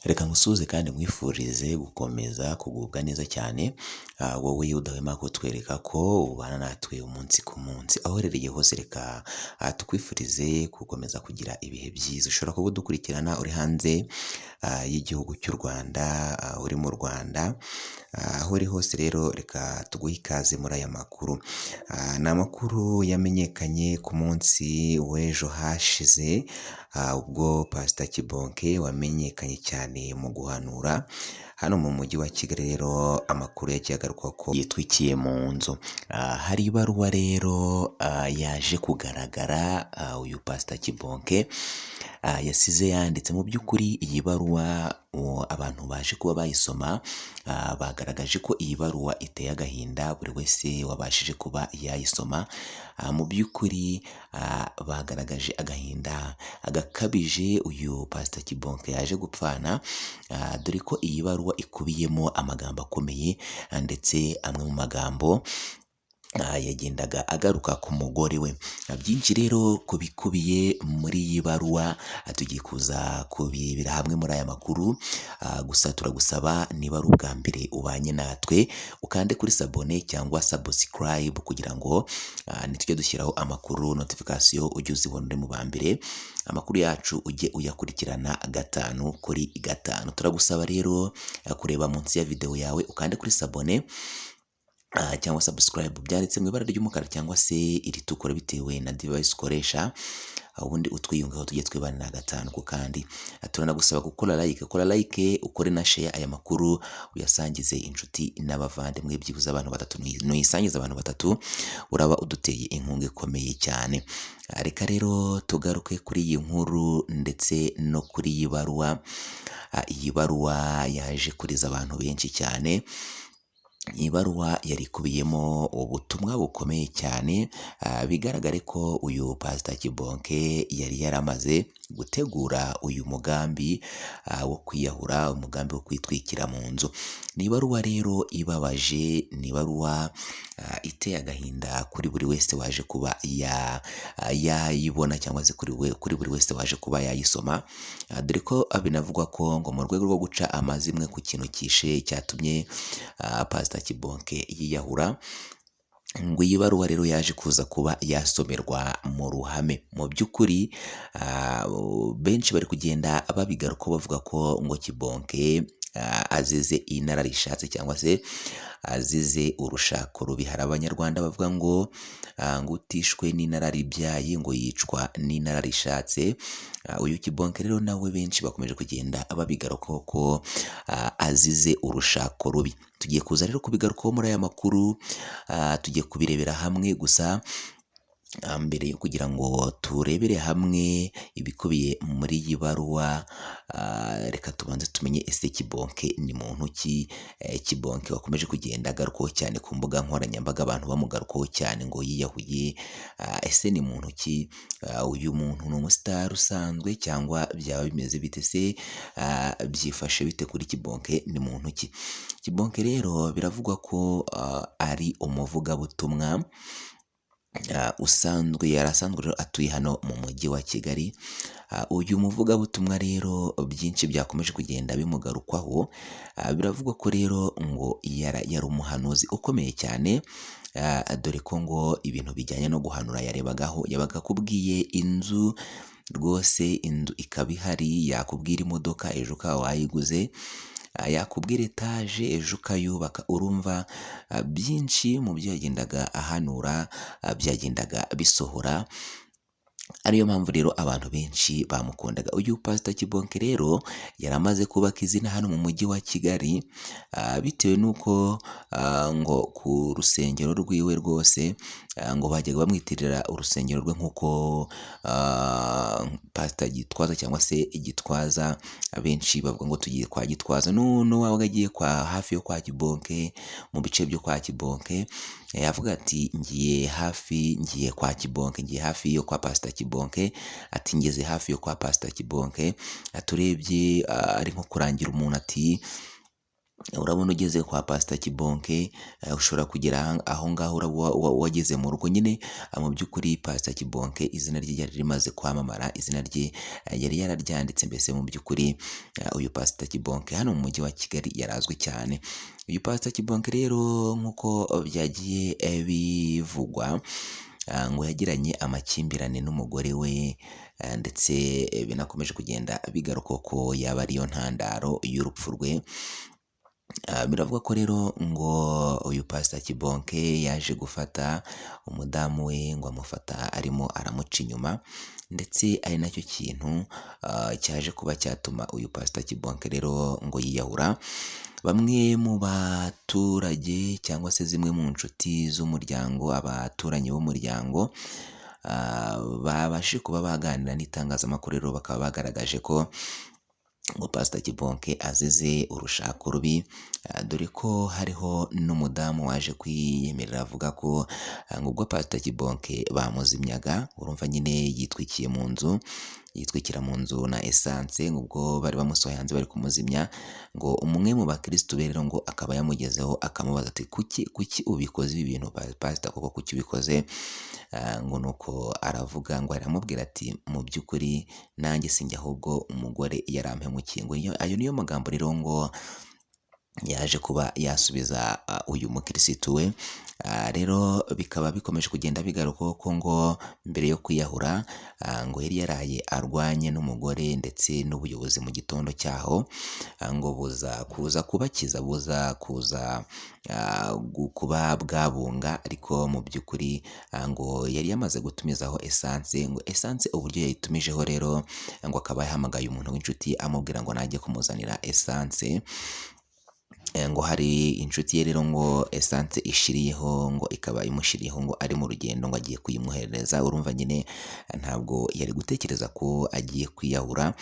Reka ngusuhuze kandi nkwifurize gukomeza kugubwa neza cyane, wowe udahwema kutwereka ko ubana natwe umunsi ku munsi, aho uherereye hose reka tukwifurize gukomeza kugira ibihe byiza. Ushobora kuba udukurikirana uri hanze y'igihugu cy'u Rwanda, uri mu Rwanda, aho uri hose rero reka tuguhe ikaze muri aya makuru. Ni amakuru yamenyekanye ku munsi w'ejo hashize, ubwo Pastor Kibonke wamenyekanye cyane mu guhanura hano mu mujyi wa Kigali. Rero amakuru yagiye agaruka ko yitwikiye mu nzu. Hari ibaruwa rero yaje kugaragara, uyu Pastor Kibonke yasize yanditse. Mu by'ukuri iyi baruwa abantu baje kuba bayisoma bagaragaje ko iyi baruwa iteye agahinda buri wese wabashije kuba yayisoma. Mu by'ukuri bagaragaje agahinda agakabije uyu Pastor Kibonke yaje gupfana, dore ko iyi baruwa ikubiyemo amagambo akomeye, ndetse amwe mu magambo yagendaga agaruka ku mugore we. Byinshi rero ku bikubiye muri iyi baruwa tugiye kuza kubirebera hamwe muri aya makuru. Gusa turagusaba niba ari ubwa mbere ubanye natwe ukande kuri sabone cyangwa subscribe kugira ngo nitujye dushyiraho amakuru notification ujye uzibona uri mu ba mbere, amakuru yacu ujye uyakurikirana 5/5. Turagusaba rero kureba munsi ya video yawe ukande kuri sabone cyangwa subscribe byanditse mu ibara ry'umukara cyangwa se iritukura bitewe na device ukoresha, ubundi utwiyungaho tujye twibana 5 ku kandi. Turanagusaba gukora like, ukore na share aya makuru uyasangize inshuti n'abavandimwe, byibuze abantu 3. Nuyisangiza abantu 3 uraba uduteye inkunga ikomeye cyane. Reka rero tugaruke kuri iyi nkuru ndetse no kuri iyi baruwa. Iyi baruwa yaje kuriza abantu benshi cyane. Iyi baruwa yari ikubiyemo ubutumwa bukomeye cyane, bigaragare ko uyu Pastor Kibonke yari yaramaze gutegura uyu mugambi wo kwiyahura, umugambi wo kwitwikira mu nzu. Ni ibaruwa rero ibabaje, ni ibaruwa iteye agahinda kuri buri wese waje kuba yayibona cyangwa se kuri buri wese waje kuba yayisoma, dore ko binavugwa ko ngo mu rwego rwo guca amazimwe ku kintu kishe cyatumye Pastor Kibonke yiyahura, ngo iyi baruwa rero yaje kuza kuba yasomerwa mu ruhame. Mu by'ukuri benshi bari kugenda babigaruka bavuga ko ngo Kibonke azize inararishatse cyangwa se azize urushako rubi. Hari abanyarwanda bavuga ngo utishwe n'inararibyaye ngo yicwa n'inararishatse. Uyu Kibonke rero nawe benshi bakomeje kugenda babigarukaho ko azize urushako rubi. Tugiye kuza rero kubigarukaho muri aya makuru, tugiye kubirebera hamwe. Gusa mbere yo kugira ngo turebere hamwe ibikubiye muri iyi baruwa, reka tubanze tumenye ese Kibonke ni muntu ki. Kibonke wakomeje kugenda agarukaho cyane ku mbuga nkoranyambaga, abantu bamugarukaho cyane ngo yiyahuye. Ese ni muntu ki? Uyu muntu ni umustar usanzwe cyangwa byaba bimeze bite? Se byifashe bite kuri Kibonke? Ni muntu ki? Kibonke rero biravugwa ko ari umuvugabutumwa usanzwe, yarasanzwe rero atuye hano mu mujyi wa Kigali. Uyu muvugabutumwa rero byinshi byakomeje kugenda bimugarukwaho. Biravugwa ko rero ngo yari umuhanuzi ukomeye cyane, dore ko ngo ibintu bijyanye no guhanura yarebagaho. Yabaga akubwiye inzu rwose, inzu ikaba ihari, yakubwira imodoka ejo ukaba wayiguze, yakubwira etaje ejo ukayubaka. Urumva byinshi mu byo yagendaga ahanura byagendaga bisohora. Ariyo mpamvu rero abantu benshi bamukundaga. Uyu Pastor Kibonke rero yaramaze kubaka izina hano mu mujyi wa Kigali, bitewe n'uko ngo ku rusengero rwiwe rwose ngo bajyaga bamwitirira urusengero rwe nk'uko Pastor Gitwaza cyangwa se Gitwaza. Abenshi bavuga ngo tugiye kwa Gitwaza. None wabaga agiye hafi yo kwa Kibonke, mu bice byo kwa Kibonke, yavuga ati ngiye kwa Kibonke, ngiye hafi yo kwa Pastor Kibonke. Ati ngeze hafi yo kwa Pastor Kibonke. Aturebye ari nko kurangira umuntu ati urabona ugeze kwa Pastor Kibonke, ushobora kugera aho ngaho uraba wageze mu rugo nyine. Mu by'ukuri Pastor Kibonke izina rye ryari rimaze kwamamara, izina rye yari yararyanditse, mbese mu by'ukuri uyu Pastor Kibonke hano mu mujyi wa Kigali yarazwi cyane. Uyu Pastor Kibonke rero nk'uko byagiye bivugwa, ngo yagiranye amakimbirane n'umugore we, ndetse binakomeje kugenda bigaruka ko yaba ariyo ntandaro y'urupfu rwe. Biravuga ko rero ngo uyu Pastor Kibonke yaje gufata umudamu we, ngo amufata arimo aramuca inyuma, ndetse ari nacyo kintu cyaje kuba cyatuma uyu Pastor Kibonke rero ngo yiyahura. Bamwe mu baturage cyangwa se zimwe mu nshuti z'umuryango, abaturanyi b'umuryango, babashije kuba baganira n'itangazamakuru rero bakaba bagaragaje ko ngo Pastor Kibonke azize urushako rubi, dore ko hariho n'umudamu waje kwiyemerera avuga ko ngo ubwo Pastor Kibonke bamuzimyaga, urumva nyine yitwikira mu nzu na essence, ubwo bari bamusohoye hanze bari kumuzimya, ngo umwe mu bakristo be rero ngo akaba yamugezeho akamubaza ati kuki ubikoze ibi bintu Pastor, koko kuki ubikoze? Ngo nuko aravuga, ngo aramubwira ati mu by'ukuri nanjye sinjye, ahubwo umugore yarampemukiye. Ngo ayo niyo magambo rero ngo yaje kuba yasubiza uyu mukirisitu we. Rero bikaba bikomeje kugenda bigaruka ko ngo mbere yo kwiyahura, ngo yari yaraye arwanye n'umugore ndetse n'ubuyobozi mu gitondo cyaho, ngo buza kuza kubakiza, buza kuza kuba bwabunga, ariko mu by'ukuri ngo yari yamaze gutumizaho essence. Ngo essence uburyo yayitumijeho rero, ngo akaba yahamagaye umuntu w'inshuti amubwira ngo najye kumuzanira essence. Ngo hari inshuti ye rero ngo essence ishiriyeho, ngo ikaba imushiriyeho, ngo ari mu rugendo, ngo agiye kuyimuhereza. Urumva nyine ntabwo yari gutekereza ko agiye kwiyahura,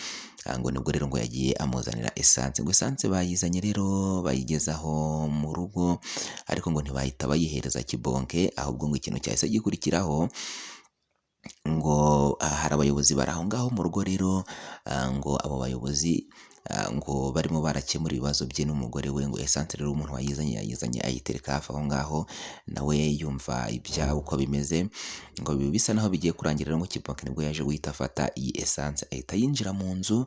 ngo nibwo rero ngo yagiye amuzanira essence. Ngo essence bayizanye rero bayigezaho mu rugo, ariko ngo ntibahita bayihereza Kibonke, ahubwo ngo ikintu cyahise gikurikiraho, ngo hari abayobozi bari aho ngaho mu rugo rero, ngo abo bayobozi ngo barimo barakemura ibibazo bye n'umugore we. Ngo essence rero umuntu yayizanye ayitereka hafi aho ngaho, nawe yumva ibyabo uko bimeze, ngo bisa naho bigiye kurangira rero, ngo Kibonke nibwo yaje guhita afata iyi essence ahita yinjira mu nzu.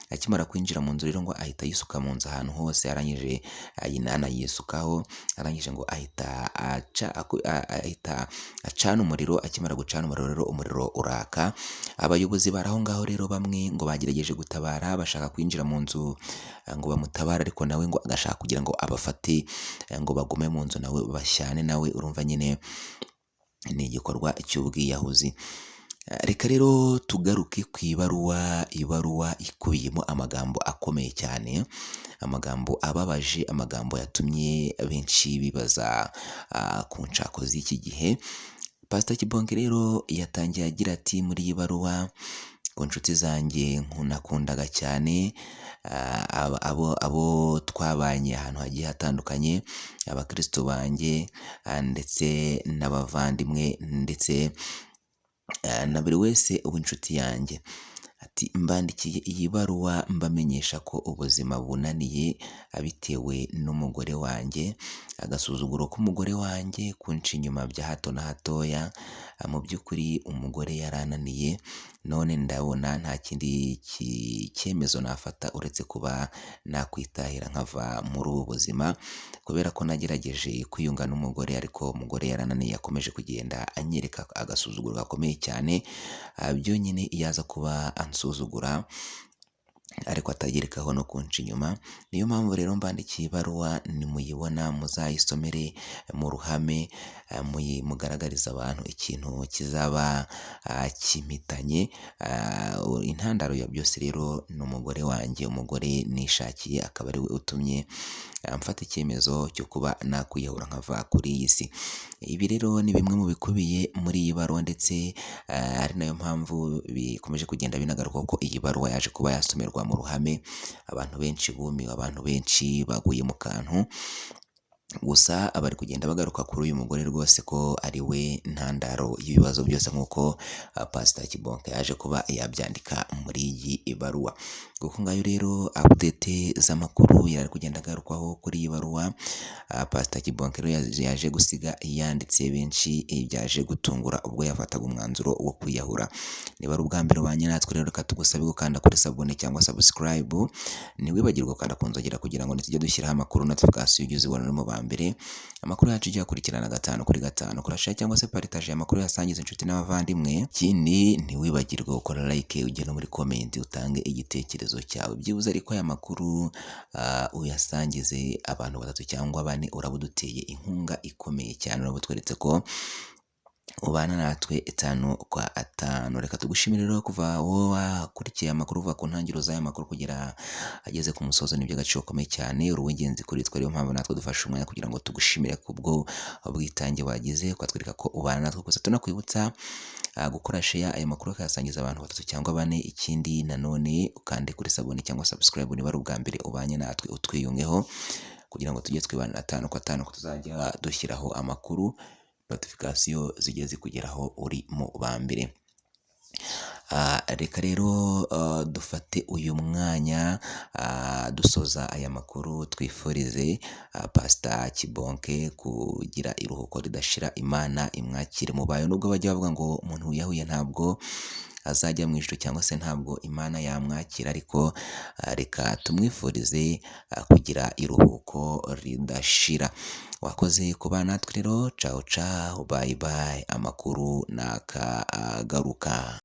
Akimara kwinjira mu nzu rero, ngo ahita yisuka mu nzu ahantu hose, arangije ayinana yisukaho, arangije ngo ahita acana umuriro. Akimara gucana umuriro rero, umuriro uraka. Abayobozi bari aho ngaho rero bamwe ngo bagerageje gutabara, bashaka kwinjira mu nzu ngo bamutabare, ariko nawe ngo agashaka kugira ngo abafate, ngo bagume mu nzu nawe bashyane nawe. Urumva nyine ni igikorwa cy'ubwiyahuzi. Reka rero tugaruke ku ibaruwa ikubiyemo amagambo akomeye cyane, amagambo ababaje, amagambo yatumye benshi bibaza ku nshako z'iki gihe. Pastor Kibonke rero yatangiye agira ati muri iyi baruwa, ku nshuti zanjye nakundaga cyane, abo twabanye ahantu hagiye hatandukanye, abakristo banjye, ndetse n'abavandimwe, ndetse na buri wese w'inshuti yanjye. Ati mbandikiye iyi baruwa mbamenyesha ko ubuzima bunaniye, bitewe n'umugore wanjye, agasuzuguro k'umugore wanjye kunca inyuma bya hato na hatoya. Mu by'ukuri umugore yarananiye, none ndabona nta kindi cyemezo nafata uretse kuba nakwitahira nkava muri ubu buzima, kubera ko nagerageje kwiyunga n'umugore, ariko umugore yarananiye, yakomeje kugenda anyereka agasuzuguro gakomeye cyane. Byonyine iyo aza kuba ansuzugura, ariko atagerekaho no kunca inyuma. Niyo mpamvu rero mbandikiye ibaruwa, nimuyibona muzayisomere mu ruhame, mugaragariza abantu ikintu kizaba kimpitanye. Intandaro ya byose rero ni umugore wanjye, umugore nishakiye, akaba ari we utumye mfata icyemezo cyo kuba nakwiyahura nkava kuri iyi si. Ibi rero ni bimwe mu bikubiye muri iyi baruwa, ndetse ari nayo mpamvu bikomeje kugenda binagaruka ko iyi baruwa yaje kuba yasomerwa mu ruhame. Abantu benshi bumiwe, abantu benshi baguye mu kantu, gusa bari kugenda bagaruka kuri uyu mugore rwose ko ari we ntandaro y'ibibazo byose nk'uko Pastor Kibonke yaje kuba yabyandika muri iyi baruwa. Kuko ngayo rero update z'amakuru yari kugenda agarukwaho kuri iyi baruwa. Pastor Kibonke rero yaje gusiga yanditse benshi byaje gutungura ubwo yafataga umwanzuro wo kwiyahura. Niba ari ubwa mbere ubanye natwe rero reka tugusabe gukanda kuri sabone cyangwa subscribe, ntiwibagirwe gukanda ku nzogera kugira ngo nitujye dushyiraho amakuru notification ujye uzibona uri mu ba mbere. Amakuru yacu ujye akurikirana 5/5, kurashare cyangwa se partage amakuru yasangiza inshuti n'abavandimwe. Ikindi ntiwibagirwe gukora like, ujye no muri comment utange igitekerezo cyawe, byibuze ariko aya makuru uyasangize abantu 3 cyangwa 4, uraba uduteye inkunga ikomeye cyane, uraba tweretse ko ubana natwe 5/5. Reka tugushimire rero kuva wowe wakurikiye amakuru uva ku ntangiriro z'aya makuru kugera ageze ku musozo, nibyo agaciro gakomeye cyane, uri uw'ingenzi kuri twe. Ariyo mpamvu natwe dufashe umwanya kugira ngo tugushimire kubwo bwitange wagize, ukatwereka ko ubana natwe. Gusa tunakwibutsa gukora share aya makuru ukayasangiza abantu 3 cyangwa 4. Ikindi nanone ukande kuri sabone cyangwa subscribe niba ari ubwa mbere ubanye natwe, utwiyungeho kugira ngo tujye twibanira 5/5 ko tuzajya dushyiraho amakuru notification zijye zikugeraho uri mu ba mbere. Reka rero dufate uyu mwanya dusoza aya makuru, twifurize Pastor Kibonke kugira iruhuko ridashira, Imana imwakire mu bayo. Nubwo bajya bavuga ngo umuntu wiyahuye ntabwo azajya mu ijuru cyangwa se ntabwo Imana yamwakira, ariko reka tumwifurize kugira iruhuko ridashira. Wakoze kuba natwe rero, ciao ciao, bye bye, amakuru nakagaruka.